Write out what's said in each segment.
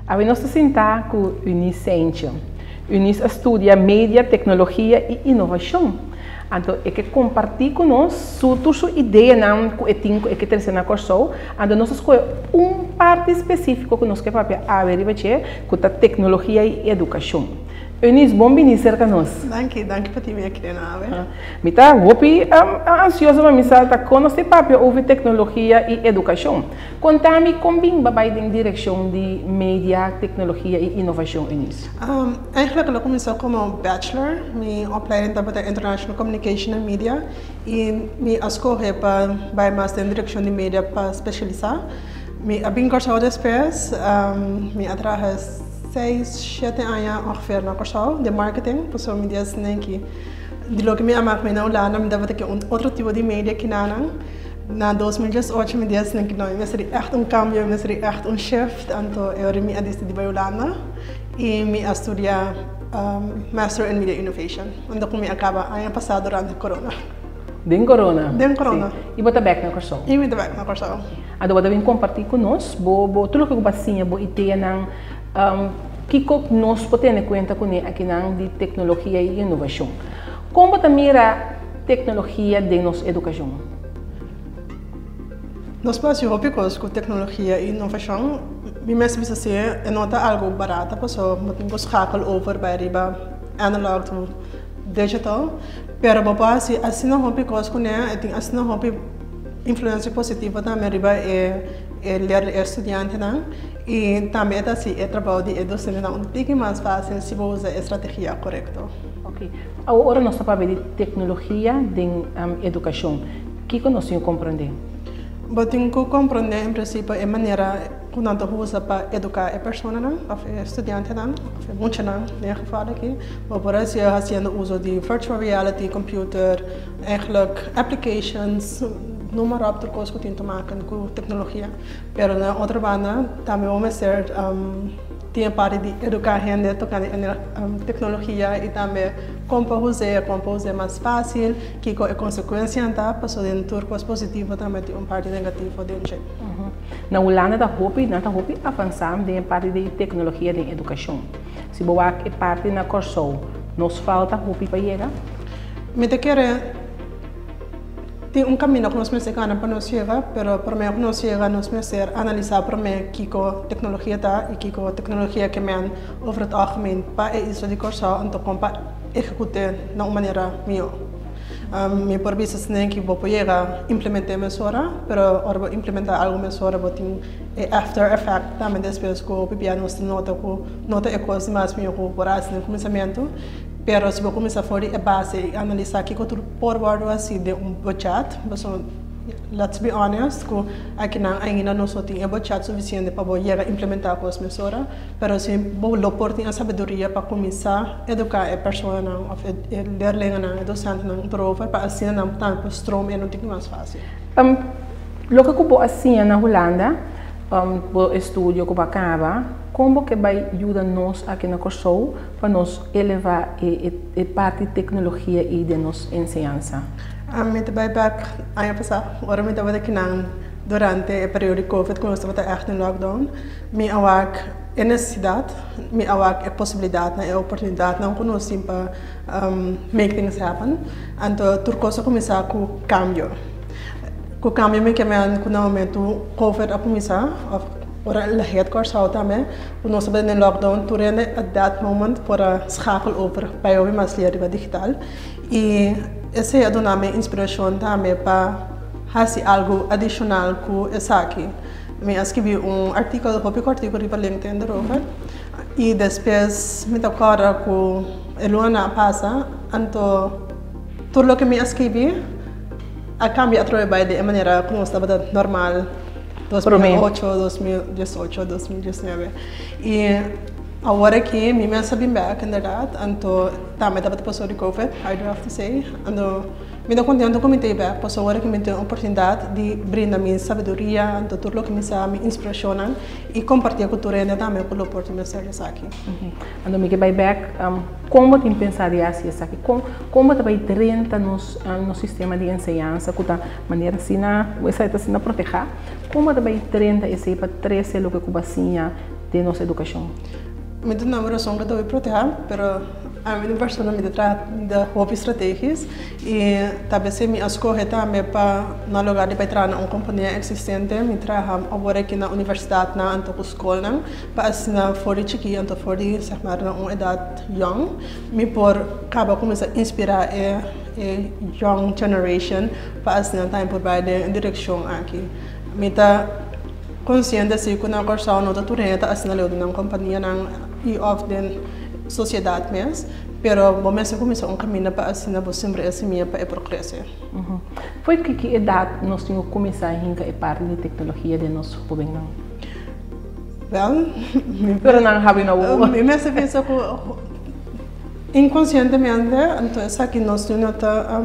A nós sentar com o Unicentio. Unis estuda mídia, tecnologia e inovação. Então, é que compartilhar conosco sua ideia não que ter na corso. Então, nós escolhemos parte específica que nós quer para averiguar com a tecnologia e educação. Unis, bom vir ser conosco. Danke por ter aqui na ave. Me tá, ansiosa para me saltar conosco papel over tecnologia e educação. Conta-me como bem vai em direção de mídia, tecnologia e inovação, Unis. Eigenlijk eu comecei como bachelor, minha opleiding da International Communication and Media e minha escolha para master em direção de mídia para especializar. Minha bem cursado depois, minha atrás 6-7 anos ongeveer na curso de marketing, por me dias nem que de lo que me amak me não lá não me dava que outro tipo de mídia que na 2018 me dias nem que não me seria echt cambio, me seria echt shift, então eu me adesti de Holanda e me estudar Master in Media Innovation, onde eu me acaba ano passado durante Corona. Den Corona? Den Corona. E você back na curso? E me back na curso. Então você vem compartilhar conosco, tudo que você tinha, boa ideia não que nós podemos ter conta com aqui de tecnologia e inovação. Como você mira tecnologia de nossa educação? Nós passamos com tecnologia e inovação. Mesmo precisa ser nota algo barato, porque temos schakel over para riba analog to digital. Pero bapasi assim não hobby com né, tem assim não hobby influência positiva também riba ler estudante não. E também assim é trabalho de educação um pouco mais fácil se você usa a estratégia correta. Ok. Agora nós estamos falando de tecnologia de educação. O que nós temos que compreender? Eu tenho que compreender, em princípio, a maneira que nós usamos para educar a pessoa, a estudante, a muita nem geval aqui. Por isso, fazendo uso de virtual reality, computer, eigenlijk applications, noem maar op, coisas que tem que maken com tecnologia. Pero na outra banda, também vamos ter tem a parte de educar a gente tocando tecnologia e também como usar mais fácil, que a consequência está passou dentro de coisas positivas também tem uma parte negativa dentro. Na Holanda da Hopi avançar em parte de tecnologia de educação. Se boa é parte na curso, nos falta Hopi para chegar. Me te quero tem caminho que nós precisamos para nós chegar, mas para mim nós chegar nós precisamos analisar para mim que a tecnologia está e que a tecnologia que men over het algemeen para isso de curso então para executar de uma maneira melhor. Me por isso nem que vou chegar implementar mesura, mas ora implementar algo mesura vou ter after effect também depois que o PPA nós nota é coisa mais melhor por assim no começamento. Pero se você começar a fazer a base e analisar que tudo por bordo assim de budget, let's be honest, que aqui ainda não só tem budget suficiente para poder implementar as mesura, pero se você tem a sabedoria para começar a educar a pessoa, a leerlinga, a docente, para assim não tanto stroom e não tem mais fácil. Lo que eu assim na Holanda, o estudo que acaba, como que vai ajudar nós aqui na curso para nós elevar a parte de tecnologia e de nossa ensinança? Me vai back ano passado, agora me estava aqui durante o período de Covid, quando estava echt em lockdown, me awak a necessidade, me awak a possibilidade, a oportunidade, não conheci para make things happen. Então, tudo coisa começar com cambio. Com cambio me que no momento Covid a começar, ora la headquarters também, quando nós estamos em lockdown, turene at that moment para schakel over para o mais leer digital e esse é a inspiração também para fazer algo adicional com essa aqui. Me escrevi artigo para LinkedIn darüber e depois me tocara com a Luana passa, então tudo o que me escrevi a cambio a trabalhar de maneira como estava normal 2008, 2018, 2019 e agora que me sabem bem que verdade, então também estava passando de Covid, I do have to say, então me estou contente com o bem, porque agora que me tenho a oportunidade de brindar minha sabedoria, então tudo o que me sabe, me inspiração e compartilhar com o turno também com a oportunidade de estar aqui. Então me vai back, como tem pensado assim aqui, como vai treinar no sistema de ensinança, com a maneira assim na, essa assim na proteger, como vai treinar esse para trazer o que cubacinha de nossa educação? Me dá uma razão que eu vou proteger, mas a minha versão me traz de hobby estratégias e talvez se me escolhe também para no lugar de entrar na uma companhia existente, me trabalho agora aqui na universidade na anto escola, para assinar fora de chiqui, anto fora de na uma idade young, me por acaba começar a inspirar a young generation para assinar também por vai de direção aqui. Me tá consciente se que na corção não tá turenta assinar leu na companhia na e of den sociedade mesmo, pero momento que começou um caminho para assinar você sempre esse minha para progresso. Foi que idade nós tínhamos começar a rincar a parte de tecnologia de nosso jovem não? Well, pero não habe na o. Me pensa que inconscientemente, então aqui nós tínhamos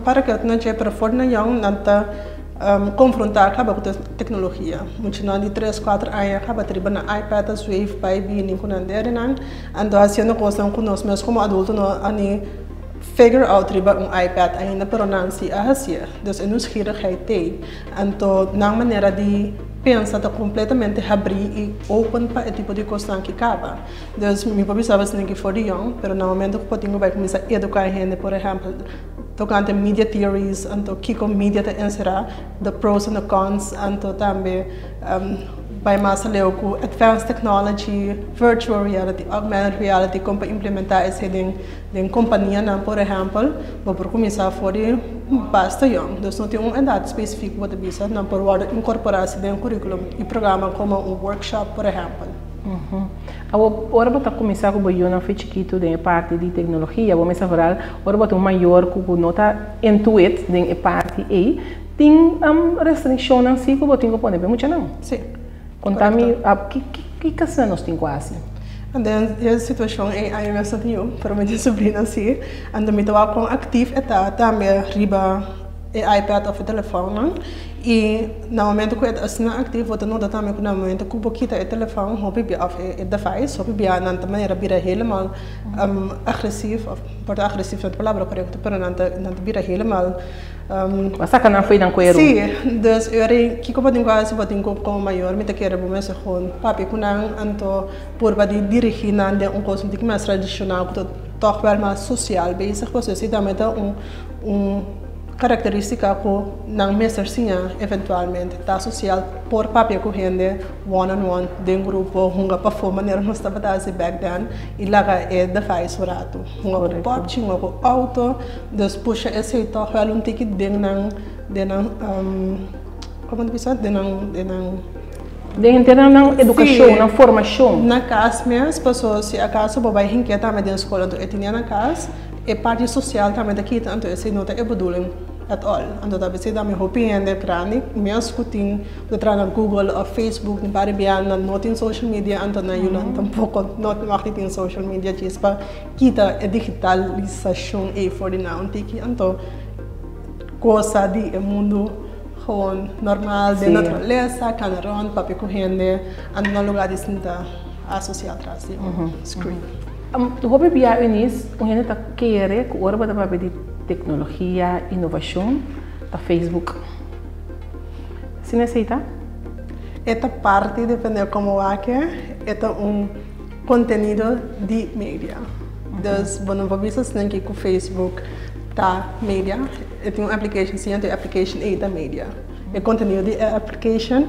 para que não tinha para fora na young nanta confrontar com a tecnologia. Muito não de 3, 4 anos, acaba de na iPad, a Wave, Baby, nem com nada não. Então assim não coisa com nós mesmos como adultos não ani figure out riba iPad ainda pero não se ahasia. Então nos gira tem. Então na maneira de pensa está completamente abrir e open para o tipo de coisa que acaba. Então me pensava assim que for young, pero no momento que potinho vai começar a educar a gente, por exemplo, tocante media theories, anto kiko media te encerrar, the pros and the cons, anto também vai mais leu com advanced technology, virtual reality, augmented reality, como para implementar esse em companhia, não, por exemplo, vou por começar fora basta young, então não tem uma idade específica para bisa, não por incorporar-se dentro do currículo e programa como um workshop, por exemplo. Agora vou começar com o Boiona foi chiquito de parte de tecnologia, vou começar a falar, agora vou ter um maior que nota intuit de parte e tem restrição assim que vou ter que pôr bem muito não. Sim. Conta-me que caça nós tem quase. E a situação é a minha sobrinha, para minha sobrinha assim, ando me estava com ativo eta também riba e iPad ou o telefone e no momento que eu assina ativo vou ter nota também que no momento que eu quita o telefone hobby be of o device hobby be na maneira vira helemaal agressivo por agressivo é a palavra correta pero não vira helemaal Basta que não foi dan coero. Sim, dus eu que como tenho quase como maior me te quero bom mesmo com papi kunang anto por badi dirigir na de coisa que mais tradicional que toch wel mais social bezig was dus também característica que não mestre eventualmente tá social por papel com gente one-on-one de grupo hunga para forma maneira nós estava fazendo back then e lá é device barato hunga com porte hunga com auto dus puxa esse toch wel ticket de não como diz de não educação na formação na casa mesmo pessoas se acaso vai rinque também na escola então tinha na casa e parte social também daqui tanto esse nota é bedoeling at all. Então talvez se dá me opinião de crani, me escutem de na Google ou Facebook, para biar na not in social media, então na yun tampouco not market in social media, just para kita a digitalização e for the now, tiki então coisa de mundo gewoon normal de natureza, canaron, papi correndo, ando no lugar distinto associado atrás de screen. Hobby biar unis, o gente tá querer que agora vai para de tecnologia, inovação, da Facebook. Se necessita? Esta parte depende como é que é conteúdo de mídia. Dus quando você tem que o Facebook tá mídia, tem uma application, sim, tem application e da mídia. É conteúdo de application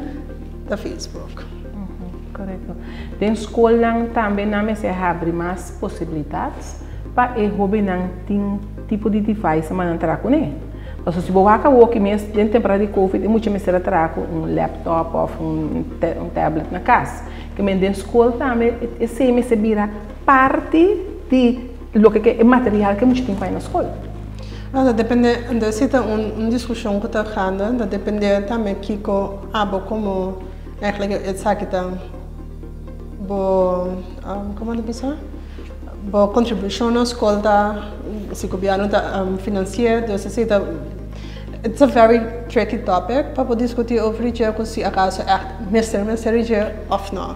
da Facebook. Correto. Dentro da escola também não se abre mais possibilidades para o hobby não tem tipo de device mas não terá com ele. Porque se você acabou que mesmo dentro da temporada de Covid, muito mais será terá com laptop ou tablet na casa. Que dentro da escola também esse se vira parte de lo que é material que muito tem para na escola. Depende, se tem uma discussão que está havendo, depende também que como eigenlijk het zaken dan como diz bo contribution na escola se governo tá financiar então se it's a very tricky topic para poder discutir over isso se acaso echt mestre je of não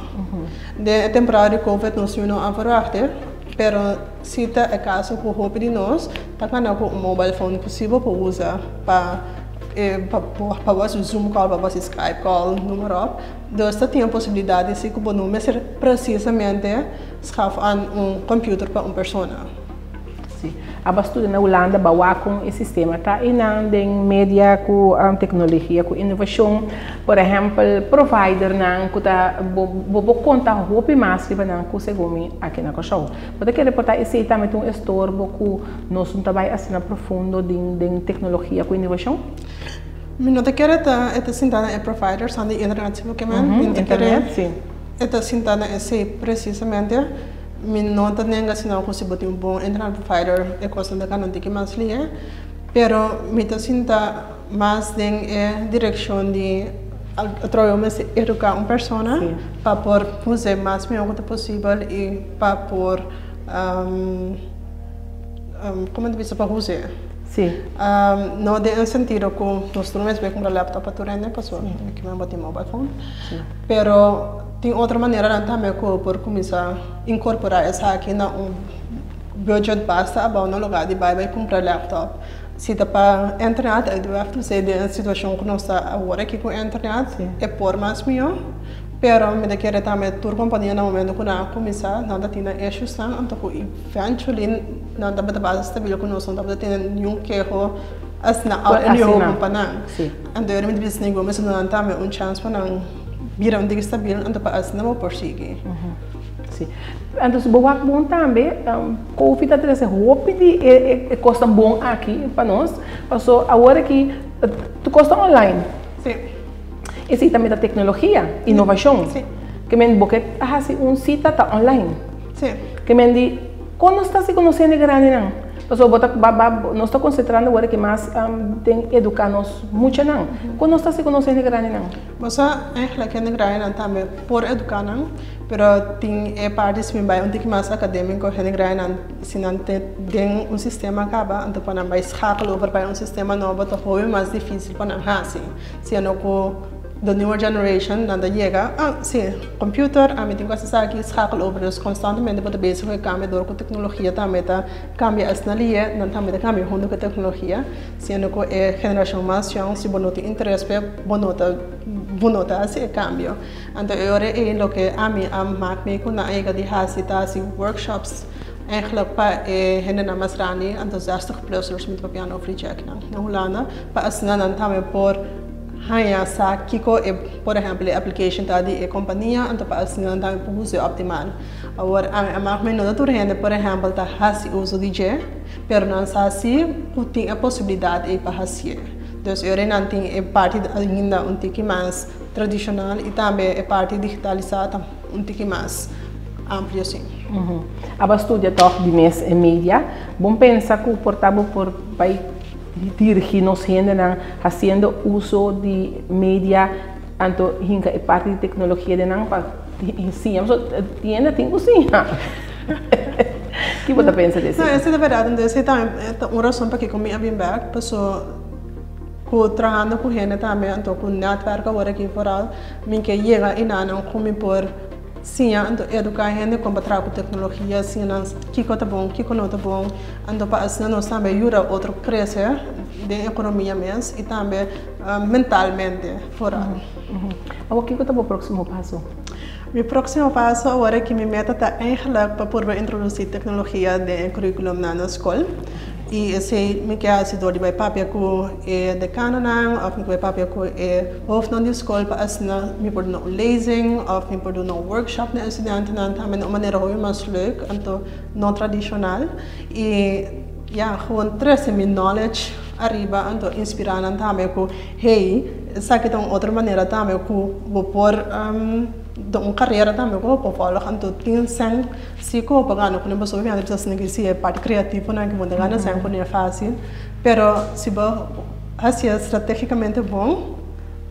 de temporada Covid nós não averachte pero se tá acaso com roupa de nós tá com um mobile phone possível para usar para para você Zoom call, para você Skype call, número. Então, você tem a possibilidade de se que o número ser precisamente um computer para uma pessoa. Sim. A estudo na Holanda bawa com esse sistema tá e não tem mídia com tecnologia com inovação, por exemplo, provider não que tá bo conta roupa mais que não com segundo aqui na Cochão. Pode que reportar esse também um estorbo que nós não trabalha assim na profundo de tecnologia com inovação. Me não te quero esta sentada é provider são de internet que internet sim. Esta sentada é precisamente me não está nem assim não consigo ter bom internet provider é coisa da canal de que mais liga, pero me está senta mais em direção de através de educar uma pessoa para por fazer mais melhor que possível e para por como diz para fazer. Sim. Não de sentido que nós temos bem com o laptop para turene, pessoal, que me botar mobile phone. Pero tem outra maneira também que por começar a incorporar essa aqui na budget basta about no lugar de vai comprar laptop. Se tá para internet, eu devo dizer de situação que nós está agora aqui com internet é por mais melhor. Pero me quero também tur companhia no momento que nós começar não tá tendo issues não, então eventually não tá bata base estável que nós não tá tendo nenhum queijo assim na nenhum companhia. Então eu me diz nego mas não tá me chance para não virar um dia estável então para assim não por seguir. Sim. Então se boa bom também, Covid a trazer roupa de custa bom aqui para nós, passou agora que tu custa online. Sim. Esse também da tecnologia, inovação. Sim. Que men porque assim sita tá online. Sim. Que men di quando está se conhecendo grande não. Pessoal bota nós está concentrando agora que mais tem educar nós muito não. Quando está se conhecendo grande não. Você é que grande não também por educar não, pero tem parte se vai um pouco mais acadêmico que grande não, se não tem um sistema acaba, então para não vai escalar over para um sistema novo, então foi mais difícil para não assim. Se não com the newer generation nanda llega sim computer a mim tem coisas aqui escalar over constantemente para ver se vai cambiar com tecnologia também tá cambia as nalia não também tá cambia junto com tecnologia se não com a geração mais jovem se bonota interesse bonota assim cambio então eu é lo que a mim a me com na ega de hasita assim workshops eigenlijk pa henen amasrani entusiastic plusers met papiano free check na Holanda pa asnanan também por hanya sa kiko por exemplo application tá de companhia então para assim não tá para uso optimal agora a mais não tudo rende por exemplo tá hasi uso DJ pero não sa assim tem a possibilidade para hasi então eu não tem parte ainda pouco mais tradicional e também parte digitalizada pouco mais amplo assim. A estudia toch de mes en media bom pensar que o portável por vai dirigir nos gente haciendo uso de media tanto hinca e parte de tecnologia de não para sim tiene tengo sim que você pensa disso? Não, essa é a verdade, então essa é uma razão para que comigo bem back passou com trabalhando com gente também então com network agora aqui fora mim que chega e não como por sim, então educar gente com trabalhar com tecnologia, sim, que tá bom, que não tá bom, então para assim nós também ajuda outro crescer de economia mesmo e também mentalmente fora. O que tá bom próximo passo? Meu próximo passo agora é que minha meta tá eigenlijk para poder introduzir tecnologia de currículo na escola. E esse me quer se dor de vai papel com decano não, ou me vai papel com hoofd na escola para assinar me por no lezing, ou me por no workshop na estudante não também uma maneira muito mais leuk, então não tradicional e ja gewoon trazer meu knowledge arriba, então inspirar não também com hey, sabe então outra maneira também com vou por uma carreira também com o falar então tem sem se com pagando com uma pessoa que precisa negociar parte criativa não que muita gana sem com é fácil, pero se vou assim estrategicamente bom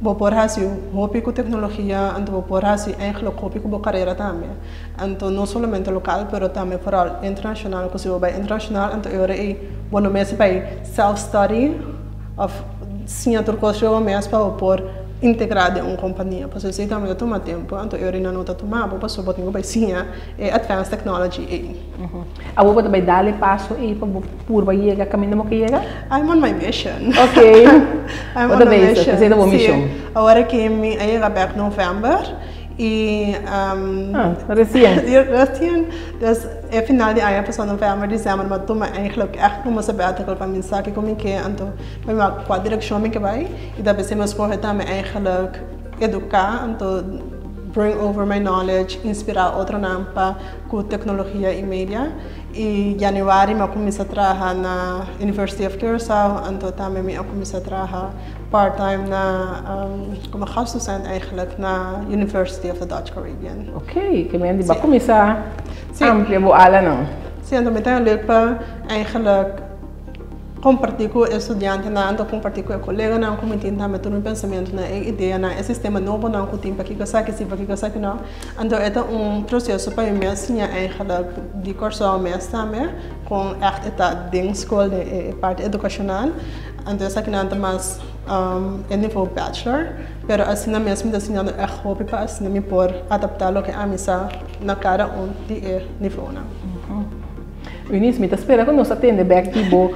vou por assim hobby com tecnologia então vou por assim eigenlijk hobby com carreira também então não somente local pero também para internacional que se vai internacional então eu é bom mesmo para self study of sim a turco mesmo para por integrado em uma companhia. Porque se também toma tempo, então eu não estou tomando, porque só botinho vai sim, é advanced technology. A você também dá passo e para purba chega caminho que chega? I'm on my mission. Ok. I'm on my mission. Você está mission. Agora que me chega back em novembro e recent. Dus final de ano passado novembro, dezembro, mas toma eigenlijk echt uma sabbatical para mim, sabe como que então vai uma qual direção me que vai e da vez mais corre também eigenlijk educar, então bring over my knowledge, inspirar outra nampa com tecnologia e mídia. E januari eu comecei a trabalhar na University of Curaçao, então também eu comecei a trabalhar part-time na como gastdocent eigenlijk na University of the Dutch Caribbean. Ok, que bem, vai começar amplia boa ala não. Sim, então é leuk para eigenlijk compartilhar com o estudante, então compartilhar com o colega, não comentar também todo o pensamento, na ideia, na sistema novo, não com o tempo que você quer, se você quer não. Então é processo para mim assim eigenlijk de curso mês também com echt de escola de parte educacional. Então essa que não mais é nível bachelor, pero assim na mesmo ensinando é hobby para assim me por adaptar o que a missa na cara onde é nível não. Eunice, me espera que nós atende back tipo,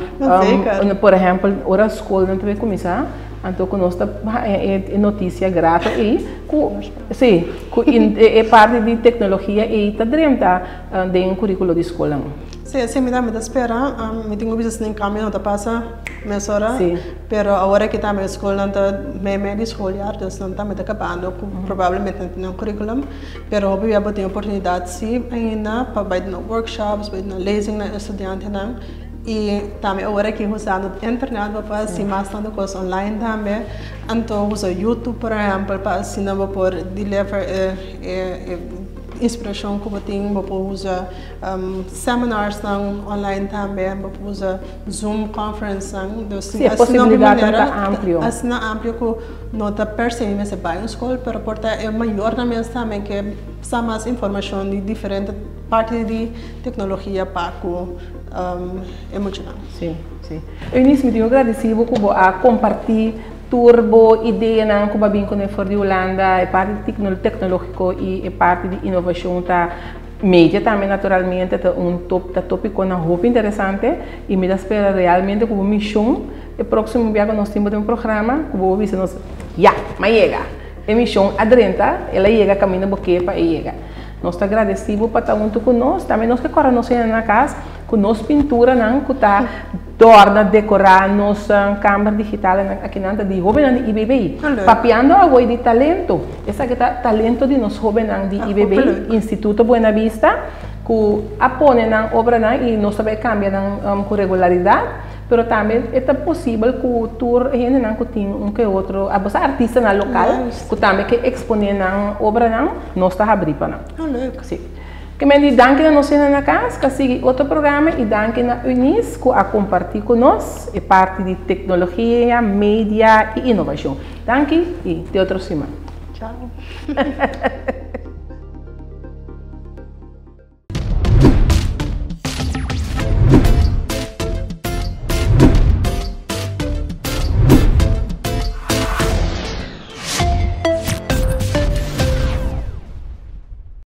por exemplo, hora escola não vai começar, então que nós é notícia grata e sim, é parte de tecnologia e está dentro de currículo de escola. Sim, sim, me espera, me tenho visto em caminho, não passa meia hora, pero agora que está na escola, não está meio escolar, então não está me acabando, provavelmente não tem um currículo, pero eu vou ter oportunidade sim ainda para vai na workshops, vai na lezing na estudante não. E também agora que usando a internet para fazer mais tanto coisa online também, então uso YouTube por exemplo para assim não por deliver inspiração que eu tenho, eu uso seminars online também, eu uso Zoom conference, sim, a possibilidade é ampla. Assim é amplo que não está percebendo se vai em escola, mas porta é maior na minha também que precisa mais informação de diferentes partes de tecnologia para emocional. Sim, sim. Eunice, me tenho agradecido por compartilhar turbo ideia não como bem quando for de Holanda é parte tecnológico e é parte de inovação tá mídia também naturalmente tá tópico na roupa interessante e me dá espera realmente como missão o próximo dia nós temos um programa que vou ver nós mas chega a missão adrenta ela chega caminho porque para chega nós está agradecido para estar junto conosco também nós que agora nós na casa com nossa pintura não que está torna decorar nossa câmera digital aqui na de jovem de IBBI papiando a de talento essa que tá talento de nós jovem de IBBI Instituto Buena Vista que apone na obra e nós também cambia com regularidade pero também é possível que o tour ainda não tem que outro a artista na local que também que exponer na obra não nós está abrir para não sim que me danke na nossa na casa, que siga outro programa e danke na Eunice que a compartilhar conosco é parte de tecnologia, mídia e inovação. Danke e até outra semana. Tchau.